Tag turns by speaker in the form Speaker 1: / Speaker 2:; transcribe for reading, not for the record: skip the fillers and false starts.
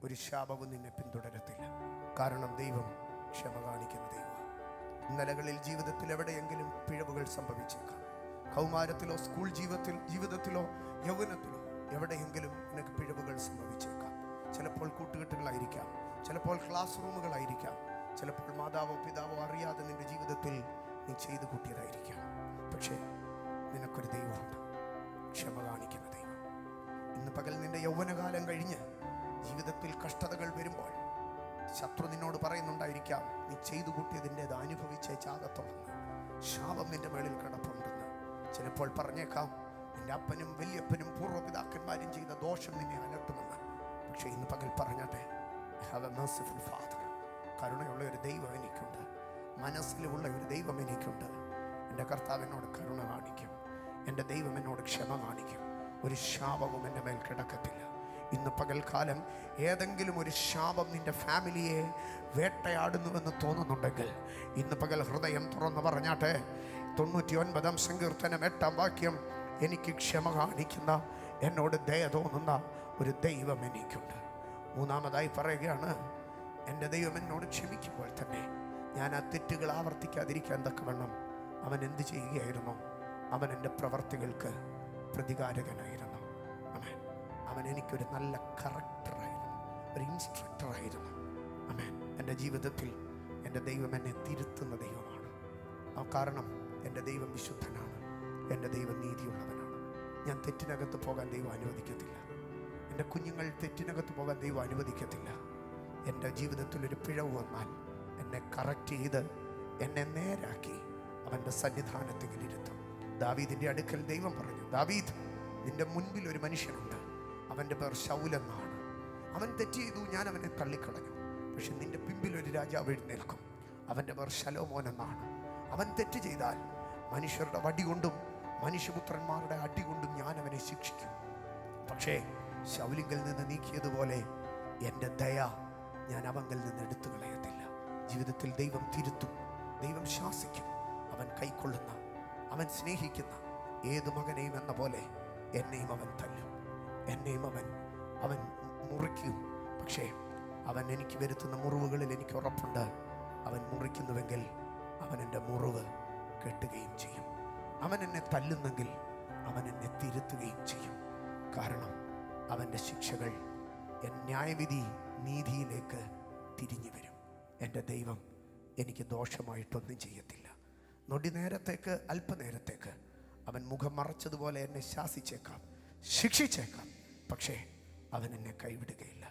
Speaker 1: ഒരു ശാപവും നിന്നെ പിന്തുടരത്തില്ല. കാരണം ദൈവം ക്ഷമ കാണിക്കുന്ന ദൈവം. ഇന്നലകളിൽ ജീവിതത്തിൽ എവിടെയെങ്കിലും പിഴവുകൾ സംഭവിച്ചേക്കാം. കൗമാരത്തിലോ സ്കൂൾ ജീവിതത്തിലോ യൗവനത്തിലോ എവിടെയെങ്കിലും നിനക്ക് പിഴവുകൾ സംഭവിച്ചേക്കാം. ചിലപ്പോൾ കൂട്ടുകെട്ടുകളായിരിക്കാം, ചിലപ്പോൾ ക്ലാസ് റൂമുകളായിരിക്കാം, ചിലപ്പോൾ മാതാവോ പിതാവോ അറിയാതെ നിന്റെ ജീവിതത്തിൽ നീ ചെയ്തു കൂട്ടിയതായിരിക്കാം. പക്ഷേ നിനക്കൊരു ദൈവമുണ്ട്, ക്ഷമ കാണിക്കുന്ന ദൈവം. ഇന്ന് പകൽ നിന്റെ യൗവനകാലം കഴിഞ്ഞ് ജീവിതത്തിൽ കഷ്ടതകൾ വരുമ്പോൾ ശത്രു നിന്നോട് പറയുന്നുണ്ടായിരിക്കാം, നീ ചെയ്തു കൂട്ടിയതിൻ്റെത് അനുഭവിച്ചേ ചാകത്തുള്ളെന്ന്, ശാപം നിന്റെ മേളിൽ കിടപ്പുണ്ടെന്ന്. ചിലപ്പോൾ പറഞ്ഞേക്കാം, നിന്റെ അപ്പനും വലിയപ്പനും പൂർവ്വപിതാക്കന്മാരും ചെയ്ത ദോഷം നിന്നെ അലട്ടുമെന്ന്. പക്ഷേ ഇന്ന് പകൽ പറഞ്ഞാട്ടെ, ഹാവ് എ മെർസിഫുൾ ഫാദർ. കരുണയുള്ള ഒരു ദൈവം എനിക്കുണ്ട്, മനസ്സിലുള്ള ഒരു ദൈവം എനിക്കുണ്ട്. എൻ്റെ കർത്താവ് എന്നോട് കരുണ കാണിക്കും, എൻ്റെ ദൈവം എന്നോട് ക്ഷമ കാണിക്കും. ഒരു ശാപവും എൻ്റെ മേൽ കിടക്കത്തില്ല. ഇന്ന് പകൽക്കാലം ഏതെങ്കിലും ഒരു ശാപം നിൻ്റെ ഫാമിലിയെ വേട്ടയാടുന്നുവെന്ന് തോന്നുന്നുണ്ടെങ്കിൽ ഇന്ന് പകൽ ഹൃദയം തുറന്ന് പറഞ്ഞാട്ടെ, 99-ാം സങ്കീർത്തനം 8-ാം വാക്യം, എനിക്ക് ക്ഷമ കാണിക്കുന്ന, എന്നോട് ദയ തോന്നുന്ന ഒരു ദൈവം എനിക്കുണ്ട്. മൂന്നാമതായി പറയുകയാണ്, എൻ്റെ ദൈവം എന്നോട് ക്ഷമിക്കുമ്പോൾ തന്നെ ഞാൻ ആ തെറ്റുകൾ ആവർത്തിക്കാതിരിക്കാൻ തക്കവണ്ണം അവൻ എന്ത് ചെയ്യുകയായിരുന്നു? അവൻ എൻ്റെ പ്രവർത്തികൾക്ക് പ്രതികാരകനായിരുന്നു. ആമേൻ. അവൻ എനിക്കൊരു നല്ല കറക്ടറായിരുന്നു, ഒരു ഇൻസ്ട്രക്ടറായിരുന്നു. ആമേൻ. എൻ്റെ ജീവിതത്തിൽ എൻ്റെ ദൈവം എന്നെ തിരുത്തുന്ന ദൈവമാണ്. ആ കാരണം എൻ്റെ ദൈവം വിശുദ്ധനാണ്, എൻ്റെ ദൈവം നീതിയുള്ളവനാണ്. ഞാൻ തെറ്റിനകത്ത് പോകാൻ ദൈവം അനുവദിക്കത്തില്ല. എൻ്റെ കുഞ്ഞുങ്ങൾ തെറ്റിനകത്ത് പോകാൻ ദൈവം അനുവദിക്കത്തില്ല. എൻ്റെ ജീവിതത്തിൽ ഒരു പിഴവ് വന്നാൽ എന്നെ കറക്റ്റ് ചെയ്ത് എന്നെ നേരാക്കി അവൻ്റെ സന്നിധാനത്തിൽ ഇരുത്തും. ദാവീദിൻ്റെ അടുക്കൽ ദൈവം പറഞ്ഞു, ദാവീദ്, നിൻ്റെ മുൻപിൽ ഒരു മനുഷ്യനുണ്ട്, അവൻ്റെ പേർ ശൗലെന്നാണ്. അവൻ തെറ്റ് ചെയ്തു, ഞാൻ അവനെ തള്ളിക്കളഞ്ഞു. പക്ഷെ നിൻ്റെ പിമ്പിൽ ഒരു രാജാവ് എഴുന്നേൽക്കും, അവൻ്റെ പേർ ശലോമോൻ എന്നാണ്. അവൻ തെറ്റ് ചെയ്താൽ മനുഷ്യരുടെ വടി കൊണ്ടും മനുഷ്യപുത്രന്മാരുടെ അടി കൊണ്ടും ഞാൻ അവനെ ശിക്ഷിക്കും. പക്ഷേ ശൗലിങ്കിൽ നിന്ന് നീക്കിയതുപോലെ എൻ്റെ ദയ ഞാൻ അവങ്കിൽ നിന്ന് എടുത്തു കളയത്തില്ല. ജീവിതത്തിൽ ദൈവം തിരുത്തും, ദൈവം ശാസിക്കും. അവൻ കൈക്കൊള്ളുന്ന, അവൻ സ്നേഹിക്കുന്ന ഏത് മകനെയും എന്ന പോലെ എന്നെയും അവൻ തല്ലും, എന്നെയും അവൻ മുറിക്കും. പക്ഷേ അവൻ എനിക്ക് വരുത്തുന്ന മുറിവുകളിൽ എനിക്ക് ഉറപ്പുണ്ട്, അവൻ മുറിക്കുന്നുവെങ്കിൽ അവൻ എൻ്റെ മുറിവ് കെട്ടുകയും ചെയ്യും. അവൻ എന്നെ തല്ലുന്നെങ്കിൽ അവൻ എന്നെ തിരുത്തുകയും ചെയ്യും. കാരണം അവൻ്റെ ശിക്ഷകൾ ന്യായവിധി നീതിയിലേക്ക് തിരിഞ്ഞു വരും. എൻ്റെ ദൈവം എനിക്ക് ദോഷമായിട്ടൊന്നും ചെയ്യത്തില്ല. നൊടി നേരത്തേക്ക്, അല്പനേരത്തേക്ക് അവൻ മുഖം മറച്ചതുപോലെ എന്നെ ശാസിച്ചേക്കാം, ശിക്ഷിച്ചേക്കാം. പക്ഷേ അവൻ എന്നെ കൈവിടുകയില്ല.